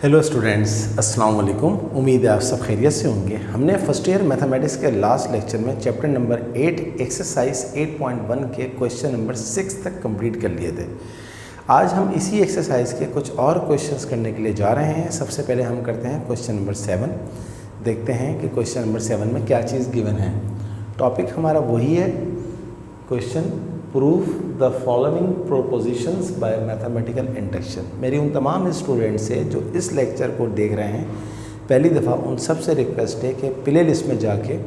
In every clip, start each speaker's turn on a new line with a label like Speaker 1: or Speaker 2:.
Speaker 1: Hello students, अस्सलाम वालेकुम। उम्मीद है आप सब खैरियत से होंगे। हमने फर्स्ट ईयर मैथमेटिक्स के लास्ट लेक्चर में चैप्टर नंबर 8 एक्सरसाइज 8.1 के क्वेश्चन नंबर 6 तक कंप्लीट कर लिए थे। आज हम इसी एक्सरसाइज के कुछ और क्वेश्चंस करने के लिए जा रहे हैं। सबसे पहले हम करते हैं क्वेश्चन नंबर 7। देखते हैं कि क्वेश्चन नंबर 7 में क्या चीज़ गिवन है। टॉपिक हमारा वही है, question proof the following propositions bye mathematical induction. मेरी उन तमाम स्टूडेंट्स से जो इस लेक्चर को देख रहे हैं, पहली दफ़ा उन सब से रिक्वेस्ट है कि प्ले लिस्ट में जाके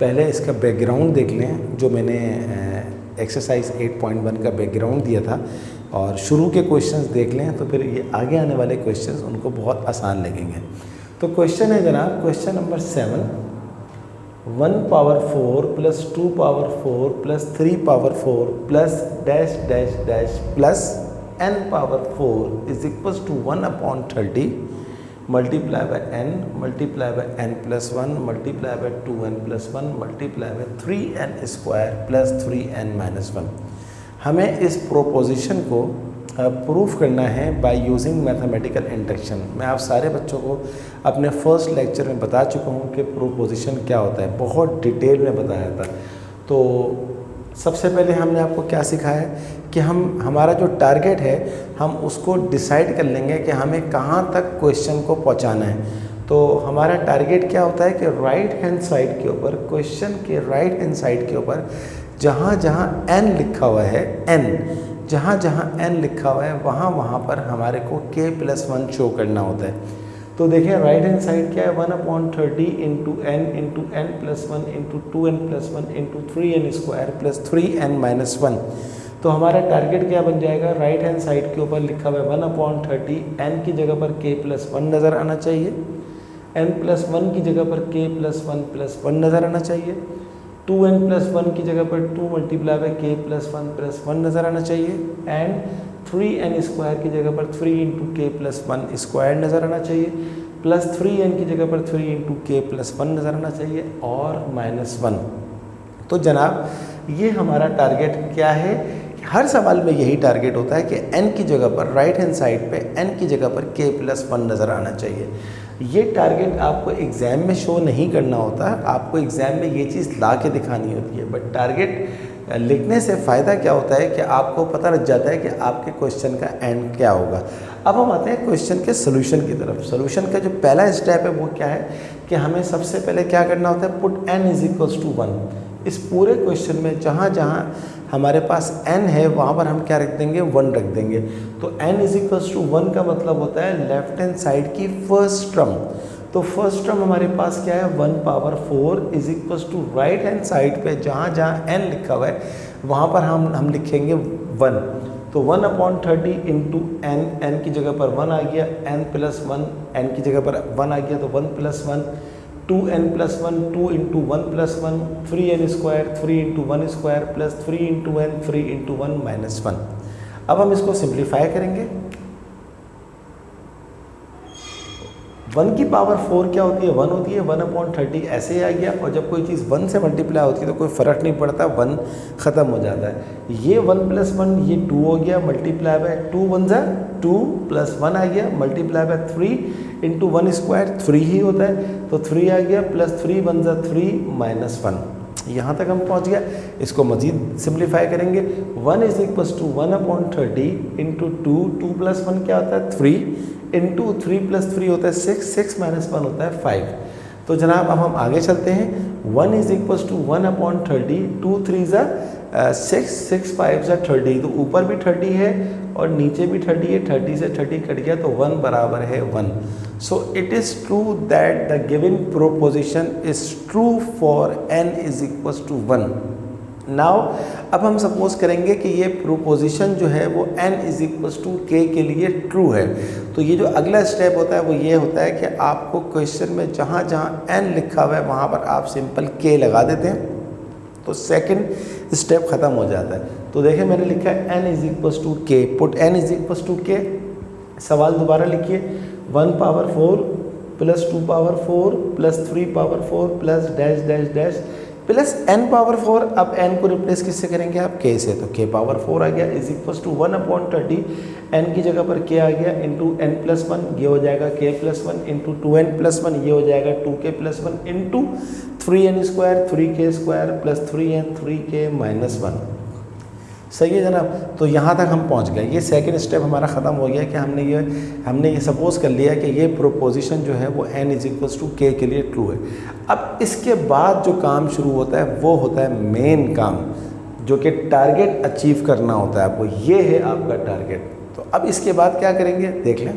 Speaker 1: पहले इसका बैकग्राउंड देख लें, जो मैंने एक्सरसाइज 8.1 का बैकग्राउंड दिया था, और शुरू के क्वेश्चंस देख लें, तो फिर ये आगे आने वाले क्वेश्चंस उनको बहुत आसान लगेंगे। तो क्वेश्चन है जनाब, question number 7, 1 power 4 plus 2 power 4 plus 3 power 4 plus dash dash dash plus n power 4 is equals to 1/30 multiply by n multiply by n plus 1 multiply by 2n plus 1 multiply by 3n square plus 3n minus 1। हमें इस proposition को proof करना है by using mathematical induction. मैं आप सारे बच्चों को अपने फर्स्ट लेक्चर में बता चुका हूँ कि प्रोपोजिशन क्या होता है, बहुत डिटेल में बताया था। तो सबसे पहले हमने आपको क्या सिखाया है कि हमारा जो टारगेट है, हम उसको डिसाइड कर लेंगे कि हमें कहाँ तक क्वेश्चन को पहुँचाना है। तो हमारा टारगेट क्या होता है कि राइट हैंड साइड के ऊपर, क्वेश्चन के राइट हैंड साइड के ऊपर जहाँ जहाँ n लिखा हुआ है, n जहाँ जहाँ n लिखा हुआ है वहाँ पर हमारे को k+1 शो करना होता है। तो देखिए राइट हैंड साइड क्या है, 1/30 into n plus 1 into 2n plus 1 into 3n square plus 3n minus 1। तो हमारा टारगेट क्या बन जाएगा, राइट हैंड साइड के ऊपर लिखा हुआ है 1/30, n की जगह पर k+1 नज़र आना चाहिए, n प्लस 1 की जगह पर k+1 प्लस 1 नज़र आना चाहिए, 2n प्लस 1 की जगह पर 2 मल्टीप्लाई बाय k+1 प्लस 1 नज़र आना चाहिए, एंड 3n स्क्वायर की जगह पर 3 इंटू k+1 स्क्वायर नज़र आना चाहिए, प्लस 3n की जगह पर 3 इंटू k+1 नज़र आना चाहिए, और -1। तो जनाब ये हमारा टारगेट क्या है, हर सवाल में यही टारगेट होता है कि n की जगह पर राइट हैंड साइड पे n की जगह पर k+1 नज़र आना चाहिए। ये टारगेट आपको एग्ज़ाम में शो नहीं करना होता, आपको एग्ज़ाम में ये चीज़ ला के दिखानी होती है। बट टारगेट लिखने से फ़ायदा क्या होता है कि आपको पता लग जाता है कि आपके क्वेश्चन का एंड क्या होगा। अब हम आते हैं क्वेश्चन के सोल्यूशन की तरफ। सोल्यूशन का जो पहला स्टेप है वो क्या है कि हमें सबसे पहले क्या करना होता है, put n is equals to 1। इस पूरे क्वेश्चन में जहाँ जहाँ हमारे पास n है वहाँ पर हम क्या रख देंगे, 1 रख देंगे। तो n इज इक्वल्स टू 1 का मतलब होता है लेफ्ट हैंड साइड की फर्स्ट टर्म। तो फर्स्ट टर्म हमारे पास क्या है, 1 power 4 is equals to right hand side पे जहाँ जहाँ n लिखा हुआ है वहाँ पर हम लिखेंगे 1। तो 1/30 इंटू n की जगह पर 1 आ गया, n प्लस 1 n की जगह पर 1 आ गया, तो 1 plus 1, 2n plus 1 2 into 1 plus 1, 3n square 3 into 1 square plus 3 into n 3 into 1 minus 1। अब हम इसको सिंप्लीफाई करेंगे। 1 की पावर 4 क्या होती है, 1 होती है, 1/30 ऐसे ही आ गया। और जब कोई चीज़ 1 से मल्टीप्लाई होती है तो कोई फ़र्क नहीं पड़ता, 1 ख़त्म हो जाता है। ये 1 प्लस 1 ये 2 हो गया, मल्टीप्लाई बाय 2 1 ज़ा 2 प्लस 1 आ गया, मल्टीप्लाई बाय 3 इंटू 1 स्क्वायर 3 ही होता है, तो 3 आ गया, प्लस 3 1 ज़ा 3 माइनस 1। यहाँ तक हम पहुँच गया। इसको मज़ीद सिंप्लीफाई करेंगे। 1 is equals to 1/30 into 2 plus 1 क्या होता है, 3 इंटू 3 प्लस 3 होता है 6 माइनस 1 होता है 5। तो जनाब अब हम आगे चलते हैं। 1 इज इक्वल्स टू 1/30, 2 3 ज़ा 6 6 5 ज़ा 30, तो ऊपर भी 30 है और नीचे भी 30 है, 30 से 30 कट गया तो 1 बराबर है 1। So it is true that the given proposition is true for n is equals to 1। Now अब हम सपोज करेंगे कि ये प्रोपोजिशन जो है वो n is equals to k के लिए ट्रू है। तो ये जो अगला स्टेप होता है वो ये होता है कि आपको क्वेश्चन में जहाँ जहाँ n लिखा हुआ है वहाँ पर आप सिंपल k लगा देते हैं, तो सेकंड स्टेप ख़त्म हो जाता है। तो देखिए मैंने लिखा है n is equals to k, put n is equals to k। सवाल दोबारा लिखिए, 1 power 4 plus 2 power 4 plus 3 power 4 plus dash dash dash plus n power 4, अब n को रिप्लेस किससे करेंगे आप, k से, तो k पावर 4 आ गया इज इक्वल टू 1/30, n की जगह पर k आ गया इंटू n+1, ये हो जाएगा k+1 इंटू 2n+1, ये हो जाएगा 2k+1 into 3n² 3k² plus 3n 3k - 1। सही है जनाब। तो यहाँ तक हम पहुँच गए, ये सेकंड स्टेप हमारा ख़त्म हो गया कि हमने ये सपोज़ कर लिया कि ये प्रोपोजिशन जो है वो n = k के लिए ट्रू है। अब इसके बाद जो काम शुरू होता है वो होता है मेन काम, जो कि टारगेट अचीव करना होता है आपको, ये है आपका टारगेट। तो अब इसके बाद क्या करेंगे देख लें।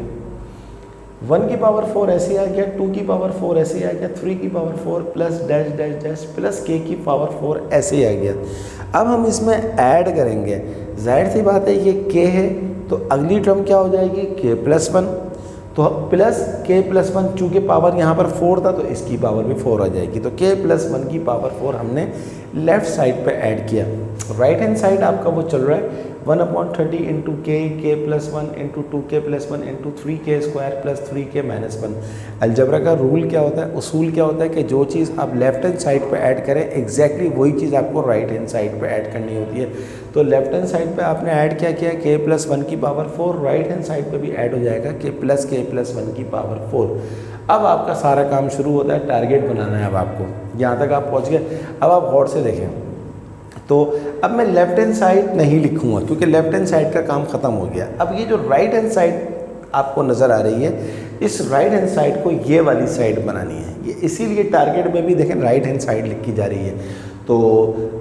Speaker 1: 1 की पावर 4 ऐसे आ गया, 2 की पावर 4 ऐसे आ गया, 3 की power 4 plus dash dash dash plus k की पावर 4 ऐसे आ गया। अब हम इसमें ऐड करेंगे, जाहिर सी बात है ये k है तो अगली टर्म क्या हो जाएगी k+1, तो प्लस k+1, चूँकि पावर यहाँ पर 4 था तो इसकी पावर भी 4 आ जाएगी, तो k+1 की पावर 4 हमने लेफ़्ट साइड पे ऐड किया। राइट हैंड साइड आपका वो चल रहा है 1/30 into k+1 into 2k+1 into 3k² plus 3k - 1। Algebra का रूल क्या होता है, उसूल क्या होता है कि जो चीज़ आप लेफ्ट हैंड साइड पे ऐड करें एग्जैक्टली वही चीज़ आपको राइट हैंड साइड पे ऐड करनी होती है। तो लेफ्ट हैंड साइड पे आपने ऐड क्या किया, k+1 की पावर 4, राइट हैंड साइड पे भी ऐड हो जाएगा k+1 की पावर 4। अब आपका सारा काम शुरू होता है, टारगेट बनाना है अब आपको। यहाँ तक आप पहुँच गए। अब आप गौर से देखें, तो अब मैं लेफ्ट हैंड साइड नहीं लिखूँगा क्योंकि लेफ्ट हैंड साइड का काम ख़त्म हो गया। अब ये जो राइट हैंड साइड आपको नज़र आ रही है, इस राइट हैंड साइड को ये वाली साइड बनानी है, ये इसीलिए टारगेट में भी देखें राइट हैंड साइड लिखी जा रही है। तो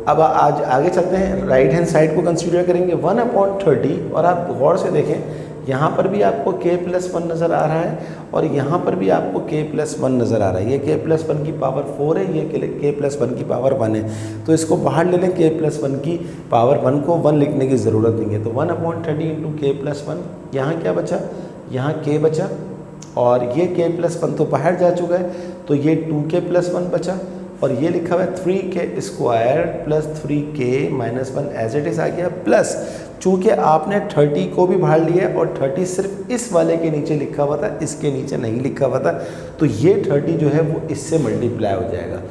Speaker 1: अब आज आगे चलते हैं, राइट हैंड साइड को कंसीडर करेंगे 1/30, और आप गौर से देखें यहाँ पर भी आपको k+1 नज़र आ रहा है और यहाँ पर भी आपको k+1 नज़र आ रहा है। ये k+1 की पावर 4 है, ये k+1 की पावर 1 है, तो इसको बाहर ले लें। k+1 की पावर 1 को 1 लिखने की ज़रूरत नहीं है, तो 1/30 इंटू k+1, यहाँ क्या बचा, यहाँ k बचा, और ये k+1 तो बाहर जा चुका है, तो ये 2k+1 बचा, और ये लिखा हुआ है 3k² plus 3k - 1 as it is आ गया। प्लस चूँकि आपने 30 को भी बाहर लिया और 30 सिर्फ इस वाले के नीचे लिखा हुआ था, इसके नीचे नहीं लिखा हुआ था, तो ये 30 जो है वो इससे मल्टीप्लाई हो जाएगा।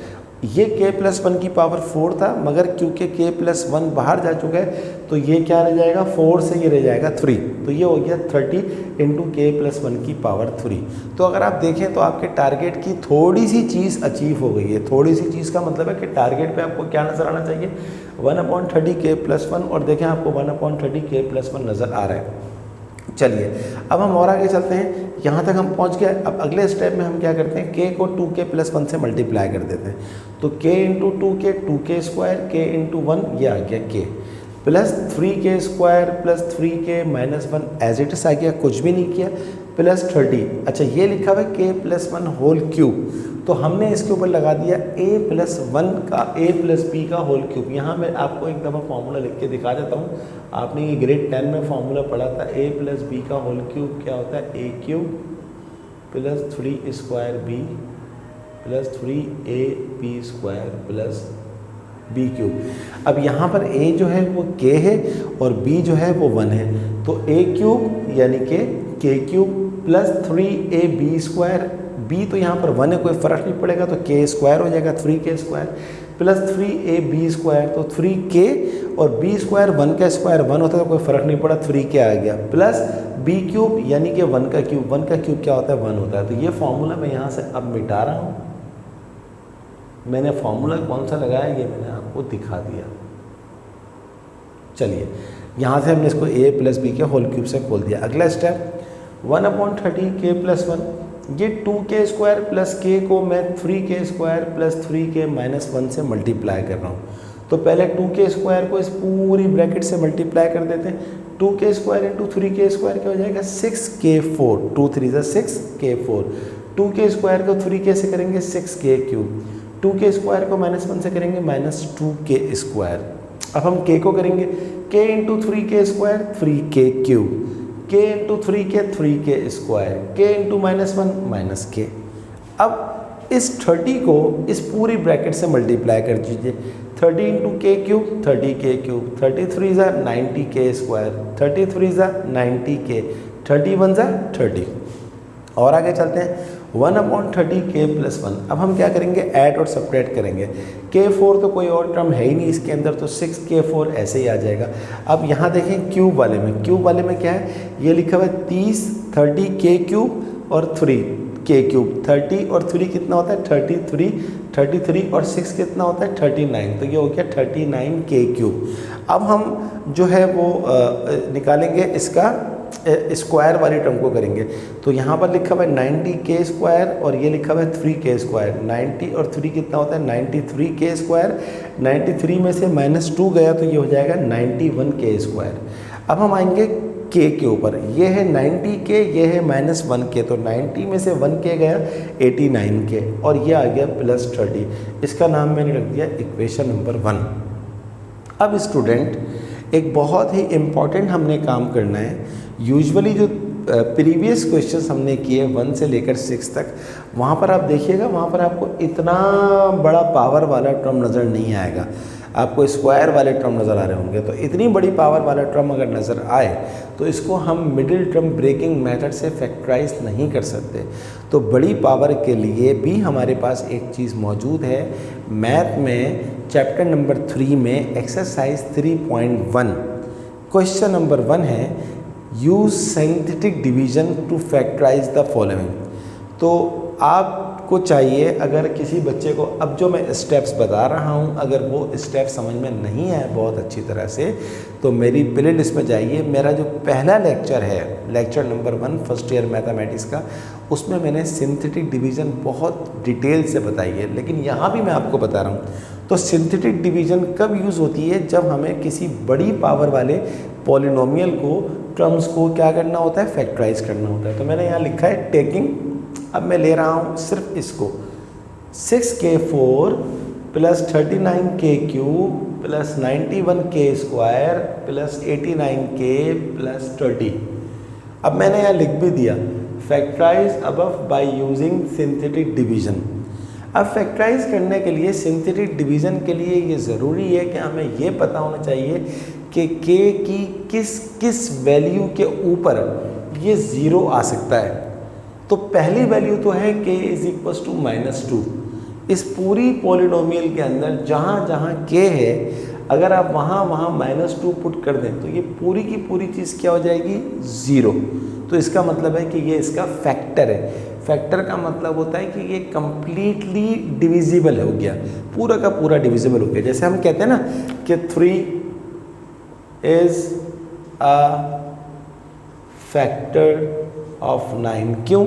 Speaker 1: ये k+1 की पावर 4 था, मगर क्योंकि k+1 बाहर जा चुका है तो ये क्या रह जाएगा, 4 से ये रह जाएगा 3, तो ये हो गया 30 इंटू k+1 की पावर 3। तो अगर आप देखें तो आपके टारगेट की थोड़ी सी चीज़ अचीव हो गई है। थोड़ी सी चीज़ का मतलब है कि टारगेट पे आपको क्या नज़र आना चाहिए, 1/30 k+1, और देखें आपको 1/30 k+1 नज़र आ रहा है। चलिए अब हम और आगे चलते हैं, यहाँ तक हम पहुँच गए। अब अगले स्टेप में हम क्या करते हैं, k को 2k+1 से मल्टीप्लाई कर देते हैं, तो k into 2k 2k², k into 1 ये आ गया k, plus 3k² plus 3k - 1 as it is आ गया, कुछ भी नहीं किया, प्लस 30। अच्छा ये लिखा हुआ है k+1 होल क्यूब, तो हमने इसके ऊपर लगा दिया a+1 का a+b का होल क्यूब। यहाँ मैं आपको एक दफ़ा फार्मूला लिख के दिखा देता हूँ, आपने ये ग्रेड 10 में फार्मूला पढ़ा था, a+b का होल क्यूब क्या होता है, a³ plus 3² plus 3ab² plus b³ अब यहाँ पर a जो है वो k है और b जो है वो 1 है, तो a³ यानी कि k³ प्लस 3ab² b तो यहाँ पर 1 है, कोई फ़र्क नहीं पड़ेगा, तो k² हो जाएगा 3k² प्लस 3ab², तो 3k और b² 1 का स्क्वायर 1 होता है, तो कोई फ़र्क नहीं पड़ा, 3k आ गया, प्लस b³ यानी कि 1 का क्यूब, 1 का क्यूब क्या होता है, 1 होता है। तो ये फार्मूला मैं यहाँ से अब मिटा रहा हूँ। मैंने फार्मूला कौन सा लगाया ये मैंने आपको दिखा दिया। चलिए यहाँ से हमने इसको a+b के होल क्यूब से खोल दिया। अगला स्टेप 1/30 k+1, ये 2k² प्लस k को मैं 3k² प्लस 3k - 1 से मल्टीप्लाई कर रहा हूँ। तो पहले 2k² को इस पूरी ब्रैकेट से मल्टीप्लाई कर देते हैं। 2k² इंटू 3k² क्या हो जाएगा, 6k4, 2 3 = 6k4। 2k² को 3k से करेंगे 6k³, 2k² को -1 से करेंगे -2k²। अब हम k को करेंगे k into 3k² 3k³, k into 3k 3k², k into -1 -k। अब इस 30 को इस पूरी ब्रैकेट से मल्टीप्लाई कर दीजिए। 30 into k³ 30k³, 33 = 90k², 33 = 90k, 31 = 30। और आगे चलते हैं 1/30k+1। अब हम क्या करेंगे, ऐड और सब्ट्रैक्ट करेंगे। k4 तो कोई और टर्म है ही नहीं इसके अंदर, तो 6k4 ऐसे ही आ जाएगा। अब यहाँ देखें क्यूब वाले में क्या है, ये लिखा हुआ है 30, 30k³ और 3k³। 30 और 3 कितना होता है 33 और 6 कितना होता है 39, तो ये हो गया 39k³। अब हम जो है वो निकालेंगे इसका स्क्वायर वाली टर्म को करेंगे। तो यहाँ पर लिखा हुआ है 90k² और ये लिखा हुआ है 3k²। 90 और 3 कितना होता है 93k²। 93 में से -2 गया तो ये हो जाएगा 91k²। अब हम आएंगे k के ऊपर, ये है 90k, ये है -1k, तो 90 में से 1k गया 89k और ये आ गया +30। इसका नाम मैंने रख दिया इक्वेशन नंबर 1। अब स्टूडेंट एक बहुत ही इम्पॉर्टेंट हमने काम करना है। यूजुअली जो प्रीवियस क्वेश्चंस हमने किए 1 से लेकर 6 तक, वहाँ पर आप देखिएगा, वहाँ पर आपको इतना बड़ा पावर वाला टर्म नज़र नहीं आएगा, आपको स्क्वायर वाले टर्म नज़र आ रहे होंगे। तो इतनी बड़ी पावर वाला टर्म अगर नज़र आए तो इसको हम मिडिल टर्म ब्रेकिंग मेथड से फैक्टराइज नहीं कर सकते। तो बड़ी पावर के लिए भी हमारे पास एक चीज़ मौजूद है। मैथ में चैप्टर नंबर 3 में एक्सरसाइज 3.1 क्वेश्चन नंबर 1 है, use synthetic division to factorise the following. तो आपको चाहिए, अगर किसी बच्चे को अब जो मैं स्टेप्स बता रहा हूँ अगर वो स्टेप समझ में नहीं आए बहुत अच्छी तरह से, तो मेरी प्लेलिस्ट में जाइए। मेरा जो पहला लेक्चर है, lecture number 1 first year mathematics का, उसमें मैंने सिंथेटिक डिवीज़न बहुत डिटेल से बताई है। लेकिन यहाँ भी मैं आपको बता रहा हूँ। तो सिंथेटिक डिवीज़न कब यूज़ होती है, जब हमें किसी बड़ी पावर वाले पॉलिनोमियल को, टर्म्स को क्या करना होता है, फैक्टराइज करना होता है। तो मैंने यहाँ लिखा है टेकिंग, अब मैं ले रहा हूँ सिर्फ इसको, 6k4 + 39k³ + 91k² + 89k + 30। अब मैंने यहाँ लिख भी दिया factorise above by using synthetic division. अब फैक्टराइज करने के लिए, सिंथेटिक डिवीज़न के लिए ये ज़रूरी है कि हमें ये पता होना चाहिए कि k की किस वैल्यू के ऊपर ये 0 आ सकता है। तो पहली वैल्यू तो है k = -2। इस पूरी पॉलिनोमियल के अंदर जहाँ जहाँ k है, अगर आप वहाँ -2 पुट कर दें तो ये पूरी की पूरी चीज़ क्या हो जाएगी, 0। तो इसका मतलब है कि ये इसका फैक्टर है। फैक्टर का मतलब होता है कि ये कम्प्लीटली डिविजिबल हो गया, पूरा का पूरा डिविजिबल हो गया। जैसे हम कहते हैं ना कि 3 इज़ अ फैक्टर ऑफ 9। क्यों?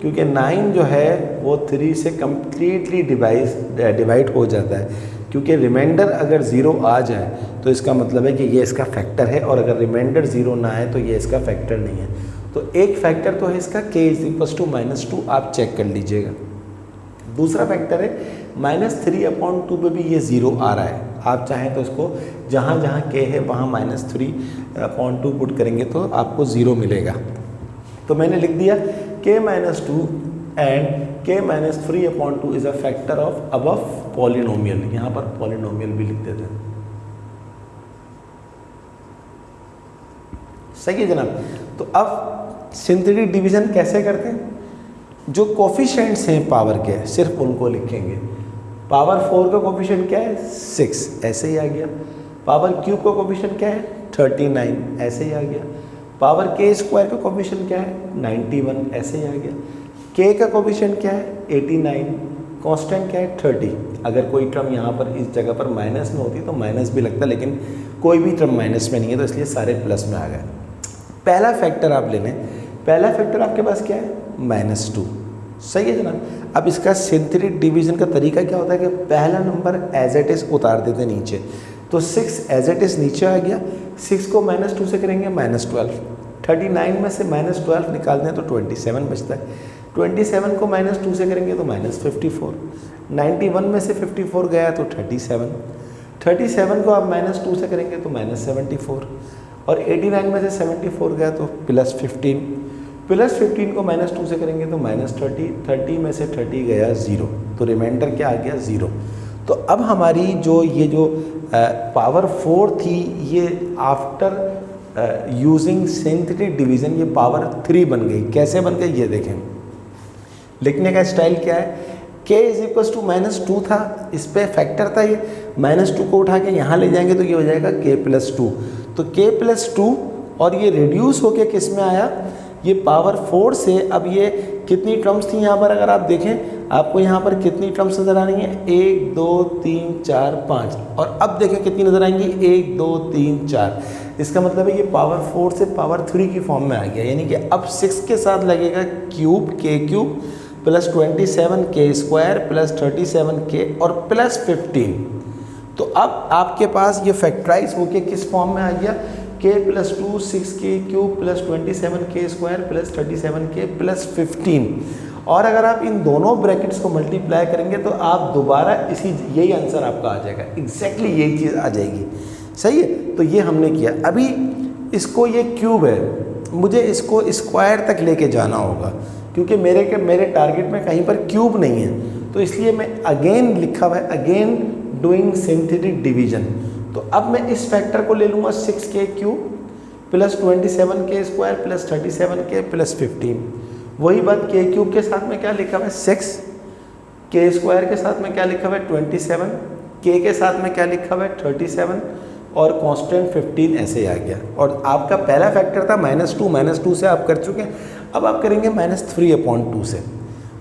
Speaker 1: क्योंकि 9 जो है वो 3 से कम्प्लीटली डिवाइड हो जाता है। क्योंकि रिमाइंडर अगर 0 आ जाए तो इसका मतलब है कि ये इसका फैक्टर है, और अगर रिमाइंडर 0 ना आए तो ये इसका फैक्टर नहीं है। तो एक फैक्टर तो है इसका k = -2, आप चेक कर लीजिएगा। दूसरा फैक्टर है -3/2 पे भी ये 0 आ रहा है। आप चाहें तो इसको जहाँ जहाँ k है वहाँ -3/2 पुट करेंगे तो आपको 0 मिलेगा। तो मैंने लिख दिया k - 2 and k - 3/2 is a factor of above polynomial. यहाँ पर पॉलिनोमियल भी लिख देते हैं। सही है जनाब। तो अब सिंथेटिक डिवीज़न कैसे करते हैं? जो कोफिशिएंट्स हैं पावर के, सिर्फ उनको लिखेंगे। पावर 4 का कोफिशिएंट क्या है, 6, ऐसे ही आ गया। पावर क्यूब का कोफिशिएंट क्या है, 39, ऐसे ही आ गया। पावर k² का कोफिशिएंट क्या है, 91, ऐसे ही आ गया। k का कोफिशिएंट क्या है, 89, कांस्टेंट क्या है, 30। अगर कोई टर्म यहाँ पर इस जगह पर माइनस में होती तो माइनस भी लगता, लेकिन कोई भी टर्म माइनस में नहीं है तो इसलिए सारे प्लस में आ गए। पहला फैक्टर आप ले लें, पहला फैक्टर आपके पास क्या है, -2। सही है जनाब। अब इसका सिंथेटिक डिवीज़न का तरीका क्या होता है कि पहला नंबर एज इट इज़ उतार देते नीचे। तो 6 एज इट इज़ नीचे आ गया, 6 को -2 से करेंगे -12, 39 में से -12 निकाल दें तो 27 बचता है। 27 को -2 से करेंगे तो -54, 91 में से 54 गया तो 37, 37 को आप -2 से करेंगे तो -74, और 89 में से 74 गया तो +15, +15 को -2 से करेंगे तो -30, 30 में से 30 गया 0, तो रिमाइंडर क्या आ गया, 0। तो अब हमारी ये जो पावर 4 थी, ये आफ्टर यूजिंग सिंथेटिक डिवीज़न ये पावर 3 बन गई। कैसे बन गई ये देखें, लिखने का स्टाइल क्या है, k इज इक्वल टू -2 था, इस पे फैक्टर था ये, -2 को उठा के यहाँ ले जाएंगे तो ये हो जाएगा k+2। तो k+2 और ये रिड्यूस होके किस में आया, ये पावर 4 से। अब ये कितनी टर्म्स थी यहाँ पर, अगर आप देखें आपको यहाँ पर कितनी टर्म्स नज़र आ रही हैं, 1 2 3 4 5, और अब देखें कितनी नज़र आएंगी, 1 2 3 4। इसका मतलब है ये पावर 4 से पावर 3 की फॉर्म में आ गया, यानी कि अब 6 के साथ लगेगा cube, k³ plus 27k² plus 37k और प्लस 15। तो अब आपके पास ये फैक्टराइज होके किस फॉर्म में आ गया, k+2 6k³ plus 27k² plus 37k plus 15। और अगर आप इन दोनों ब्रैकेट्स को मल्टीप्लाई करेंगे तो आप दोबारा यही आंसर आपका आ जाएगा, एग्जैक्टली यही चीज़ आ जाएगी। सही है, तो ये हमने किया। अभी इसको, ये क्यूब है, मुझे इसको स्क्वायर तक लेके जाना होगा, क्योंकि मेरे टारगेट में कहीं पर क्यूब नहीं है, तो इसलिए मैं अगेन लिखा हुआ है, अगेन डूइंग सिंथेटिक डिवीजन। तो अब मैं इस फैक्टर को ले लूँगा 6k³ plus 27k² plus 37k plus 15। वही बात k³ के साथ में क्या लिखा हुआ है 6, k² के साथ में क्या लिखा हुआ है 27, k के साथ में क्या लिखा हुआ है 37 और कांस्टेंट 15 ऐसे ही आ गया। और आपका पहला फैक्टर था -2 से आप कर चुके हैं, अब आप करेंगे -3/2 से।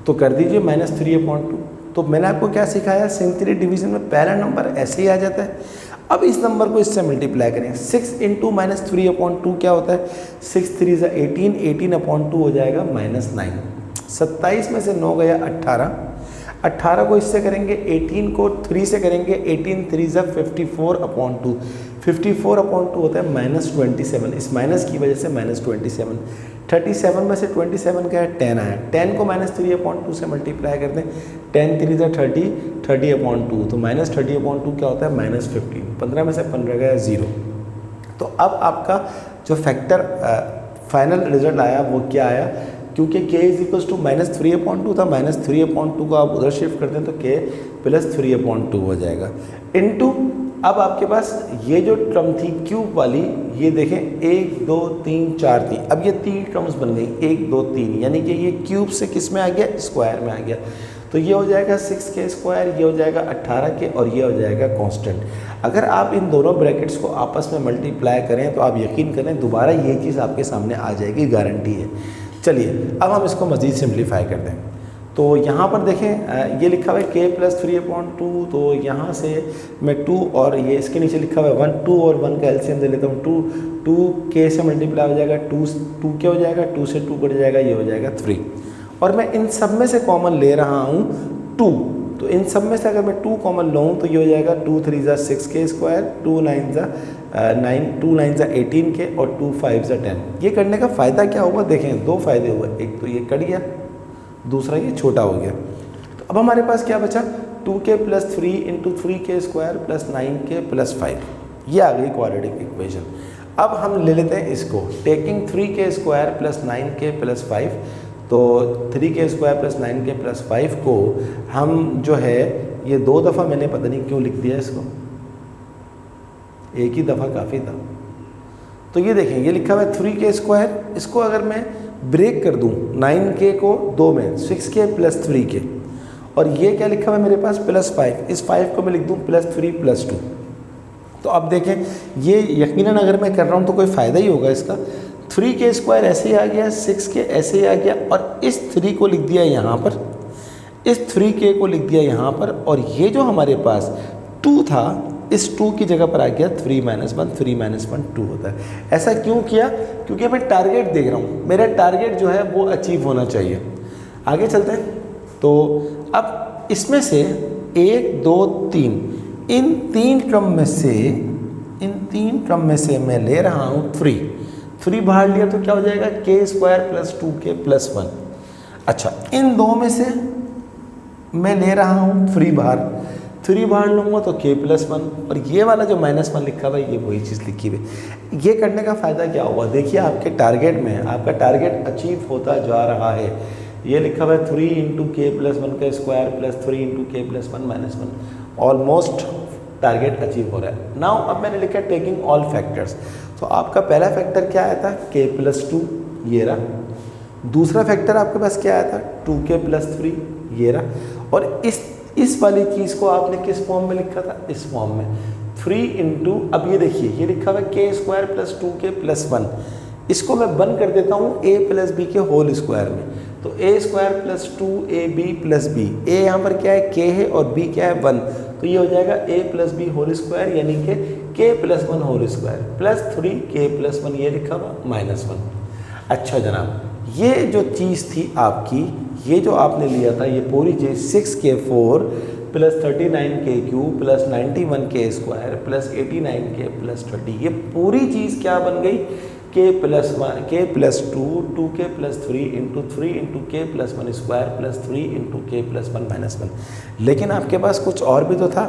Speaker 1: तो कर दीजिए -3/2। तो मैंने आपको क्या सिखाया, सिंथेटिक डिवीजन में पहला नंबर ऐसे ही आ जाता है। अब इस नंबर को इससे मल्टीप्लाई करें, 6 × -3/2 क्या होता है, 6 3 = 18, 18/2 हो जाएगा -9। 27 में से 9 गया 18, 18 को इससे करेंगे, 18 को 3 से करेंगे, 18 3 = 54/2, 54/2 होता है -27। इस माइनस की वजह से -27। 37 में से 27 क्या है 10 आया, 10 को -3/2 से मल्टीप्लाई कर दें, 10 3 = 30, 30/2, तो -30/2 क्या होता है -15। 15 में से 15 गया 0। तो अब आपका जो फैक्टर फाइनल रिजल्ट आया वो क्या आया, क्योंकि k = -3/2 था, -3/2 को आप उधर शिफ्ट कर दें तो k + 3/2 हो जाएगा। इनटू अब आपके पास ये जो टर्म थी क्यूब वाली, ये देखें 1 2 3 4 थी, अब ये 3 टर्म्स बन गई 1 2 3, यानी कि ये क्यूब से किस में आ गया, स्क्वायर में आ गया। तो ये हो जाएगा 6k², ये हो जाएगा 18k और ये हो जाएगा कांस्टेंट। अगर आप इन दोनों ब्रैकेट्स को आपस में मल्टीप्लाई करें तो आप यकीन करें दोबारा ये चीज़ आपके सामने आ जाएगी, गारंटी है। चलिए अब हम इसको मज़ीद सिंप्लीफाई कर दें। तो यहाँ पर देखें ये लिखा हुआ है k + 3/2, तो यहाँ से मैं 2 और ये इसके नीचे लिखा हुआ है 1, 2 और 1 का एलसीएम दे लेता हूँ। 2 k से मल्टीप्लाई हो जाएगा, 2 क्या हो जाएगा, 2 से 2 कट जाएगा, ये हो जाएगा 3। और मैं इन सब में से कॉमन ले रहा हूँ 2, तो इन सब में से अगर मैं 2 कॉमन लूँ तो ये हो जाएगा 2 3 = 6k², 2 9 = 9, 2 9 = 18k और 2 5 = 10। ये करने का फ़ायदा क्या हुआ, देखें 2 फ़ायदे हुए, एक तो ये कट गया, दूसरा ये छोटा हो गया। तो अब हमारे पास क्या बचा, 2k + 3 × 3k² + 9k + 5, ये आ गई क्वाड्रेटिक इक्वेशन। अब हम ले लेते हैं इसको, टेकिंग 3k² + 9k + 5, तो 3k² + 9k + 5 को हम जो है ये 2 दफ़ा, मैंने पता नहीं क्यों लिख दिया इसको, एक ही दफ़ा काफ़ी था। तो ये देखें ये लिखा हुआ है 3k², इसको अगर मैं ब्रेक कर दूं 9k को 2 में, 6k + 3k, और ये क्या लिखा हुआ है मेरे पास +5, इस 5 को मैं लिख दूं +3 + 2। तो अब देखें ये यकीनन अगर मैं कर रहा हूं तो कोई फ़ायदा ही होगा इसका। 3k² ऐसे ही आ गया, 6k ऐसे ही आ गया, और इस 3 को लिख दिया यहाँ पर, इस 3k को लिख दिया यहाँ पर, और ये जो हमारे पास 2 था इस 2 की जगह पर आ गया 3 - 1, 3 - 1 2 होता है। ऐसा क्यों किया, क्योंकि मैं टारगेट देख रहा हूँ, मेरा टारगेट जो है वो अचीव होना चाहिए। आगे चलते हैं। तो अब इसमें से 1 2 3, इन 3 टर्म में से मैं ले रहा हूँ 3 बाहर लिया तो क्या हो जाएगा, k² + 2k + 1। अच्छा, इन 2 में से मैं ले रहा हूँ 3 बाहर लूँगा तो k + 1, और ये वाला जो -1 लिखा हुआ है ये वही चीज़ लिखी हुई। ये करने का फ़ायदा क्या हुआ, देखिए आपके टारगेट में आपका टारगेट अचीव होता जा रहा है। ये लिखा हुआ है 3 × k + 1 का square plus 3 × k + 1 - 1, almost target achieve हो रहा है। नाउ अब मैंने लिखा टेकिंग ऑल फैक्टर्स, तो आपका पहला फैक्टर क्या आया था, k + 2, ये रहा। दूसरा फैक्टर आपके पास क्या आया था 2k + 3, ये रहा। और इस वाली चीज़ को आपने किस फॉर्म में लिखा था, इस फॉर्म में 3 इंटू, अब ये देखिए ये लिखा हुआ है k² + 2k + 1, इसको मैं बंद कर देता हूँ a + b के होल स्क्वायर में, तो a² + 2ab + b, a यहाँ पर क्या है k है और b क्या है 1, तो ये हो जाएगा a + b होल स्क्वायर यानी कि k + 1 whole square plus 3k + 1, ये लिखा हुआ -1। अच्छा जनाब, ये जो चीज़ थी आपकी, ये जो आपने लिया था ये पूरी चीज़ 6k4 + 39k³ + 91k² + 89k + 30, ये पूरी चीज़ क्या बन गई k + 1 k + 2 2k + 3 into 3 into k + 1² + 3 into k + 1 -1। लेकिन आपके पास कुछ और भी तो था,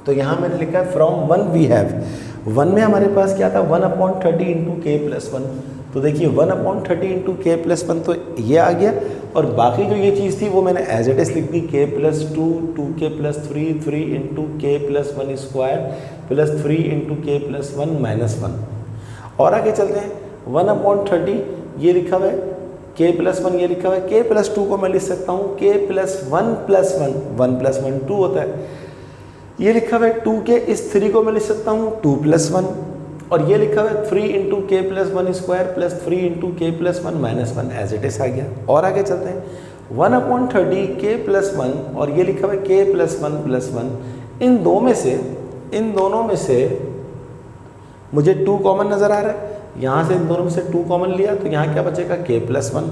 Speaker 1: तो यहाँ मैंने लिखा है फ्रॉम 1 वी हैव, 1 में हमारे पास क्या था 1/30 इंटू k + 1, तो देखिए 1/30 इंटू k + 1 तो ये आ गया, और बाकी जो ये चीज़ थी वो मैंने एज इट इज़ लिख दी k + 2 2k + 3 3 into k + 1² + 3 into k + 1 -1। और आगे चलते हैं, 1/30 ये लिखा हुआ है, k + 1 ये लिखा हुआ है, k + 2 को मैं लिख सकता हूँ k + 1 + 1, 1 + 1 2 होता है, ये लिखा हुआ है 2k, इस 3 को मैं लिख सकता हूँ 2 + 1, और ये लिखा हुआ है 3 into k + 1² + 3 into k + 1 -1 as it is आ गया। और आगे चलते हैं, 1/30 k + 1 और ये लिखा हुआ है k + 1 + 1, इन दोनों में से मुझे 2 कॉमन नज़र आ रहा है, यहाँ से इन दोनों में से 2 कॉमन लिया तो यहाँ क्या बचेगा k + 1,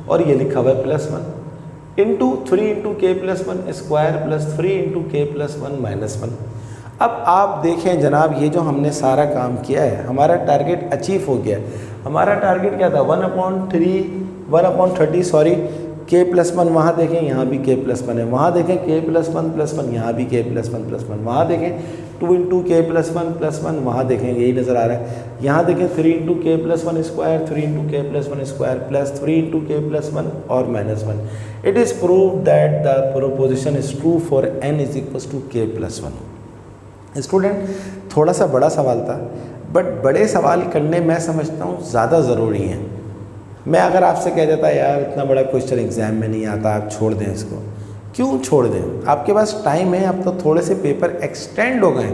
Speaker 1: और ये लिखा हुआ है +1 into 3 into k + 1² + 3 into k + 1 -1। अब आप देखें जनाब, ये जो हमने सारा काम किया है हमारा टारगेट अचीव हो गया। हमारा टारगेट क्या था 1/30 सॉरी k + 1, वहाँ देखें यहाँ भी k + 1 है, वहाँ देखें k + 1 + 1, यहाँ भी k + 1 + 1, वहाँ देखें 2 इंटू k + 1 + 1, वहाँ देखें यही नज़र आ रहा है, यहाँ देखें 3 into k + 1² 3 into k + 1² plus 3 into k + 1 और -1। It is prove that the proposition is true for n = k + 1। Student, थोड़ा सा बड़ा सवाल था, बट बड़े सवाल करने मैं समझता हूँ ज़्यादा ज़रूरी हैं। मैं अगर आपसे कह देता यार इतना बड़ा क्वेश्चन एग्ज़ाम में नहीं आता, आप छोड़ दें इसको, क्यों छोड़ दें? आपके पास टाइम है, अब तो थोड़े से पेपर एक्सटेंड हो गए,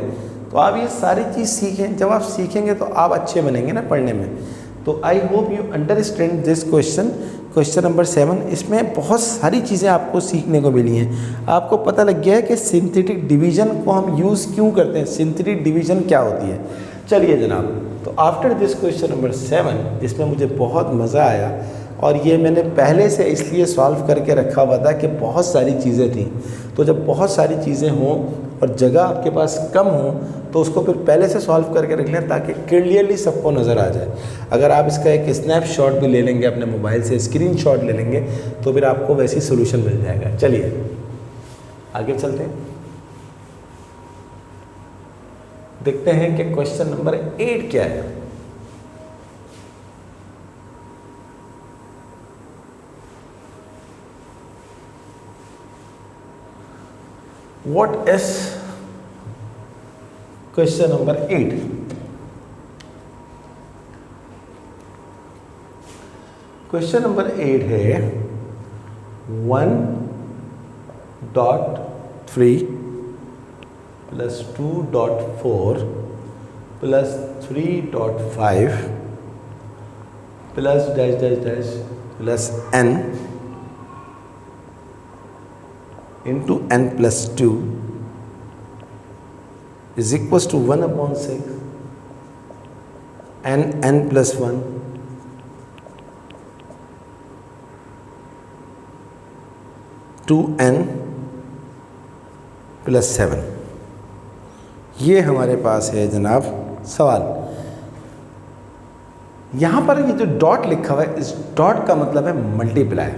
Speaker 1: तो आप ये सारी चीज़ सीखें। जब आप सीखेंगे तो आप अच्छे बनेंगे ना पढ़ने में। तो I hope you understand this question number 7। इसमें बहुत सारी चीज़ें आपको सीखने को मिली हैं। आपको पता लग गया है कि सिंथेटिक डिवीज़न को हम यूज़ क्यों करते हैं, सिंथेटिक डिवीज़न क्या होती है। चलिए जनाब, तो आफ्टर दिस क्वेश्चन नंबर 7, जिसमें मुझे बहुत मज़ा आया, और ये मैंने पहले से इसलिए सॉल्व करके रखा हुआ था कि बहुत सारी चीज़ें थी, तो जब बहुत सारी चीज़ें हों और जगह आपके पास कम हो तो उसको फिर पहले से सॉल्व करके रख लें ताकि क्लियरली सबको नज़र आ जाए। अगर आप इसका एक स्नैपशॉट भी ले लेंगे, अपने मोबाइल से स्क्रीनशॉट ले लेंगे, तो फिर आपको वैसी सोल्यूशन मिल जाएगा। चलिए आगे चलते हैं, देखते हैं कि क्वेश्चन नंबर 8 क्या है। What is question number 8? Question number 8 है 1.3 + 2.4 + 3.5 + dash dash dash plus n into n + 2 is equals to 1/6 n + 1 2n + 7। ये हमारे पास है जनाब सवाल। यहाँ पर ये जो डॉट लिखा हुआ है, इस डॉट का मतलब है मल्टीप्लाई,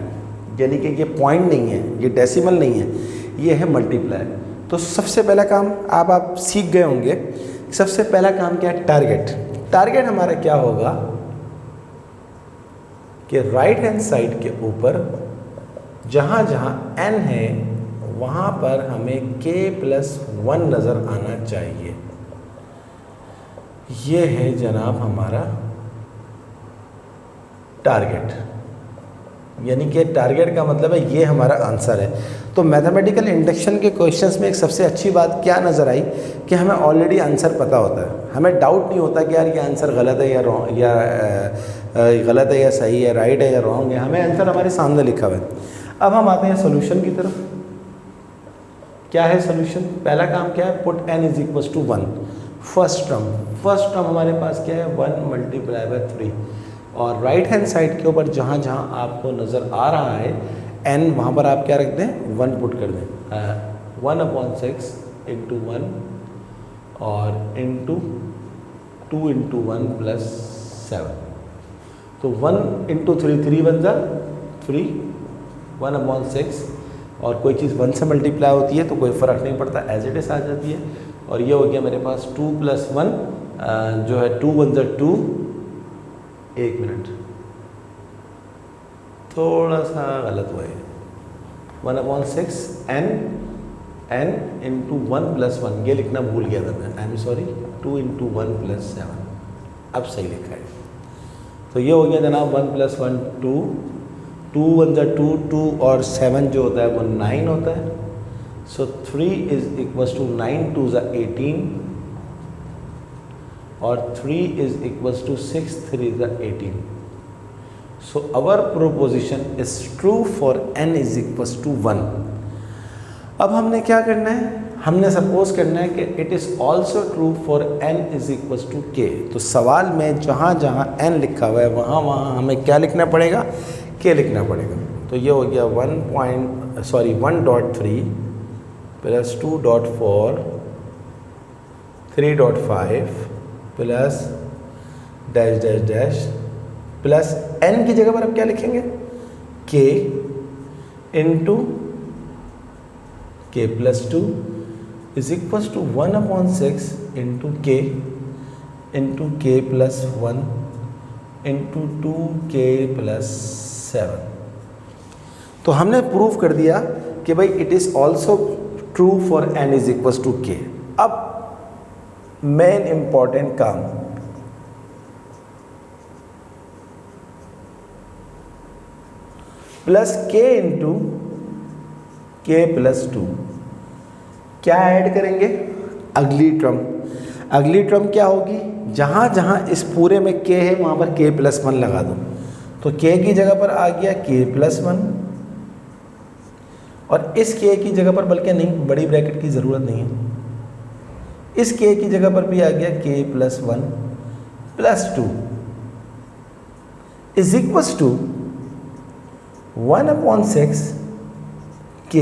Speaker 1: यानी कि ये पॉइंट नहीं है, ये डेसिमल नहीं है, ये है मल्टीप्लाई। तो सबसे पहला काम आप सीख गए होंगे। सबसे पहला काम क्या है? टारगेट हमारा क्या होगा कि राइट हैंड साइड के ऊपर जहाँ जहाँ n है वहाँ पर हमें k + 1 नज़र आना चाहिए। ये है जनाब हमारा टारगेट। यानी कि टारगेट का मतलब है ये हमारा आंसर है। तो मैथमेटिकल इंडक्शन के क्वेश्चंस में एक सबसे अच्छी बात क्या नज़र आई कि हमें ऑलरेडी आंसर पता होता है, हमें डाउट नहीं होता कि यार ये आंसर गलत है या रॉन्ग, या गलत है या सही है, राइट है या रॉन्ग है, हमें आंसर हमारे सामने लिखा हुआ है। अब हम आते हैं सोल्यूशन की तरफ। क्या है सोल्यूशन? पहला काम क्या है? Put n is equal to 1। First term हमारे पास क्या है? 1 मल्टीप्लाई बाय 3, और राइट हैंड साइड के ऊपर जहाँ जहाँ आपको नज़र आ रहा है n, वहाँ पर आप क्या रख दें? 1 पुट कर दें। 1/6 इंटू 1 और इंटू 2 इंटू 1 प्लस 7। तो 1 इंटू 3, 3 बन जा 3, 1/6, और कोई चीज़ 1 से मल्टीप्लाई होती है तो कोई फ़र्क नहीं पड़ता, एज इट इज़ आ जाती है। और ये हो गया मेरे पास 2 + 1 जो है 2 1 जा 2। एक मिनट, थोड़ा सा गलत हुआ है। 1/6 n इंटू 1 + 1, ये लिखना भूल गया था मैं, आई एम सॉरी। 2 इंटू 1 + 7, अब सही लिखा है। तो ये हो गया जनाब 1 + 1 2, 2 1 जा 2, 2 और 7 जो होता है वो 9 होता है। सो 3 इज इक्वल टू 9 2 जा 18, और 3 इज इक्वल टू 6 3 जा 18। So our proposition is true for n is equal to 1। अब हमने क्या करना है? हमने सपोज करना है कि it is also true for n is equal to k। तो सवाल में जहाँ जहाँ n लिखा हुआ है वहाँ वहाँ हमें क्या लिखना पड़ेगा? k लिखना पड़ेगा। तो ये हो गया 1.3 plus 2.4 3.5 plus dash dash dash plus n की जगह पर अब क्या लिखेंगे? k into k + 2 is equal to 1/6 into k into k + 1 into 2k + 7। तो हमने प्रूव कर दिया कि भाई it is also true for n is equal to k। अब मेन इंपॉर्टेंट काम, प्लस k इंटू k + 2 क्या ऐड करेंगे? अगली टर्म क्या होगी? जहाँ जहाँ इस पूरे में k है वहाँ पर k + 1 लगा दो। तो k की जगह पर आ गया k + 1, और इस k की जगह पर, बल्कि नहीं, बड़ी ब्रैकेट की ज़रूरत नहीं है, इस k की जगह पर भी आ गया k + 1 plus 2 is equal to 1/6 k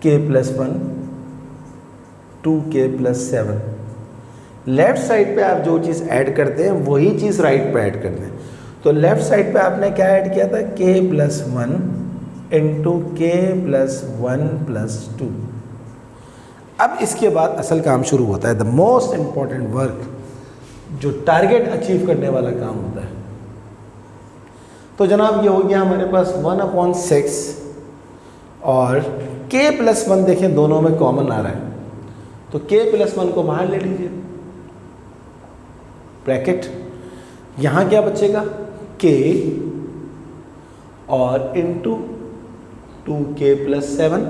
Speaker 1: + 1 2k + 7। Left side पे आप जो चीज़ ऐड करते हैं वही चीज़ राइट पे ऐड करते हैं। तो लेफ्ट साइड पे आपने क्या ऐड किया था? k + 1 into k + 1 + 2। अब इसके बाद असल काम शुरू होता है, द मोस्ट इम्पॉर्टेंट वर्क, जो टारगेट अचीव करने वाला काम होता है। तो जनाब ये हो गया हमारे पास 1/6, और k + 1 देखें दोनों में कॉमन आ रहा है, तो k + 1 को बाहर ले लीजिए, ब्रैकेट, यहाँ क्या बचेगा? k और इंटू 2k + 7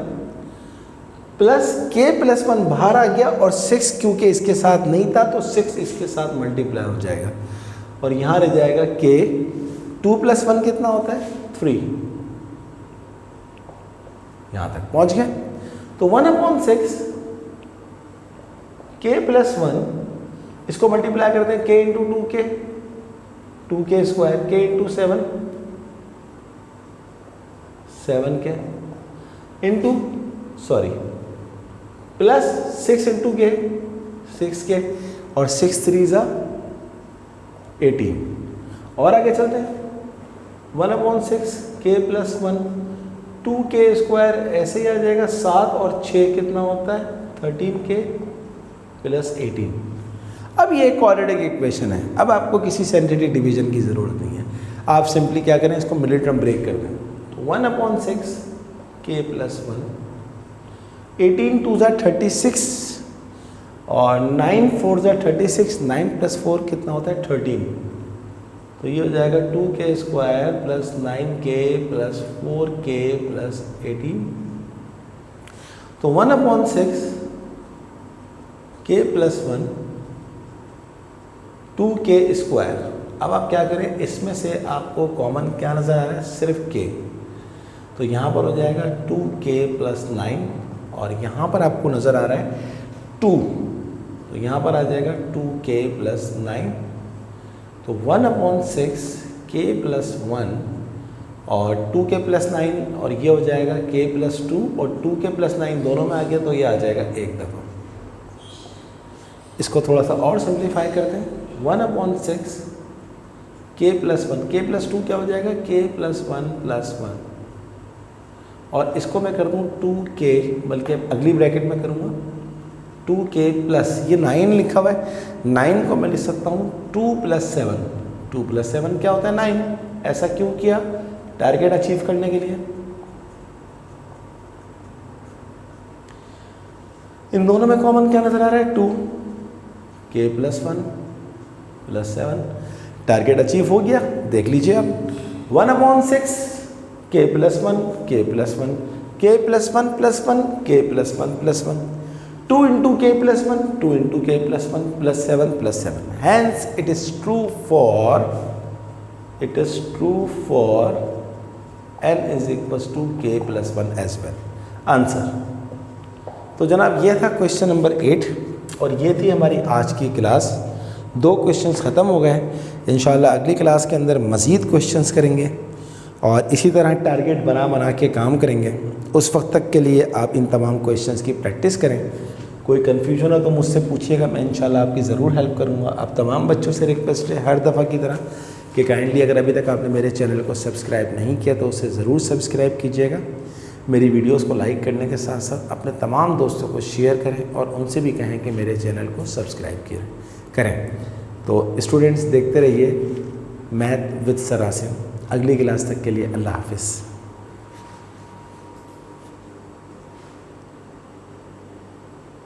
Speaker 1: प्लस k + 1 बाहर आ गया, और 6 क्योंकि इसके साथ नहीं था तो 6 इसके साथ मल्टीप्लाई हो जाएगा, और यहाँ रह जाएगा k। 2 + 1 कितना होता है? 3। यहाँ तक पहुँच गए। तो 1/6 k + 1, इसको मल्टीप्लाई करते हैं, k into 2k, 2k square, k into 7 7k into plus 6 into k 6k, और 6 3 ज़ा 18। और आगे चलते हैं, 1/6 k + 1 2k स्क्वायर ऐसे ही आ जाएगा, 7 और 6 कितना होता है? 13k + 18। अब ये क्वाड्रेटिक इक्वेशन है, अब आपको किसी सेंटेटिव डिवीजन की ज़रूरत नहीं है, आप सिंपली क्या करें, इसको मिडिल टर्म ब्रेक कर दें। तो 1/6 k + 1, 18 2 ज़ा 36, और 9 4 ज़ा 36, 9 + 4 कितना होता है? 13। तो ये हो जाएगा 2k² plus 9k plus 4k plus 18। तो 1/6 k प्लस 1 2k²। अब आप क्या करें, इसमें से आपको कॉमन क्या नज़र आ रहा है, सिर्फ k। तो यहाँ पर हो जाएगा 2k प्लस 9 और यहाँ पर आपको नज़र आ रहा है 2, तो यहाँ पर आ जाएगा 2k प्लस 9। तो 1/6 k प्लस 1 और 2k प्लस 9 और ये हो जाएगा k प्लस 2 और 2k प्लस 9 दोनों में आ गया तो ये आ जाएगा एक दफ़ा। इसको थोड़ा सा और सिंप्लीफाई करते हैं। 1/6 k प्लस 1, k प्लस 2 क्या हो जाएगा, k प्लस 1 प्लस 1 और इसको मैं कर दूँ 2k, बल्कि अगली ब्रैकेट में करूँगा 2k प्लस, ये 9 लिखा हुआ है, 9 को मैं लिख सकता हूँ 2 प्लस 7। 2 प्लस 7 क्या होता है 9। ऐसा क्यों किया, टारगेट अचीव करने के लिए। इन दोनों में कॉमन क्या नज़र आ रहा है 2, k plus 1 plus 7, target achieve हो गया। देख लीजिए आप 1/6 k plus 1 k plus 1 k plus 1 plus 1 k plus 1 plus 1 2 into k plus 1 2 into k plus 1 plus 7 plus 7। Hence it is true for n is equals to k plus 1 as well. Answer. तो जनाब ये था question number 8 और ये थी हमारी आज की क्लास। 2 क्वेश्चंस ख़त्म हो गए। इंशाल्लाह अगली क्लास के अंदर मज़ीद क्वेश्चंस करेंगे और इसी तरह टारगेट बना के काम करेंगे। उस वक्त तक के लिए आप इन तमाम क्वेश्चंस की प्रैक्टिस करें। कोई कन्फ्यूजन हो तो मुझसे पूछिएगा, मैं इंशाल्लाह आपकी ज़रूर हेल्प करूँगा। आप तमाम बच्चों से रिक्वेस्ट है हर दफ़ा की तरह कि काइंडली अगर अभी तक आपने मेरे चैनल को सब्सक्राइब नहीं किया तो उसे ज़रूर सब्सक्राइब कीजिएगा। मेरी वीडियोस को लाइक करने के साथ साथ अपने तमाम दोस्तों को शेयर करें और उनसे भी कहें कि मेरे चैनल को सब्सक्राइब करें। तो स्टूडेंट्स देखते रहिए मैथ विद सर आसिम। अगली क्लास तक के लिए अल्लाह हाफिज़।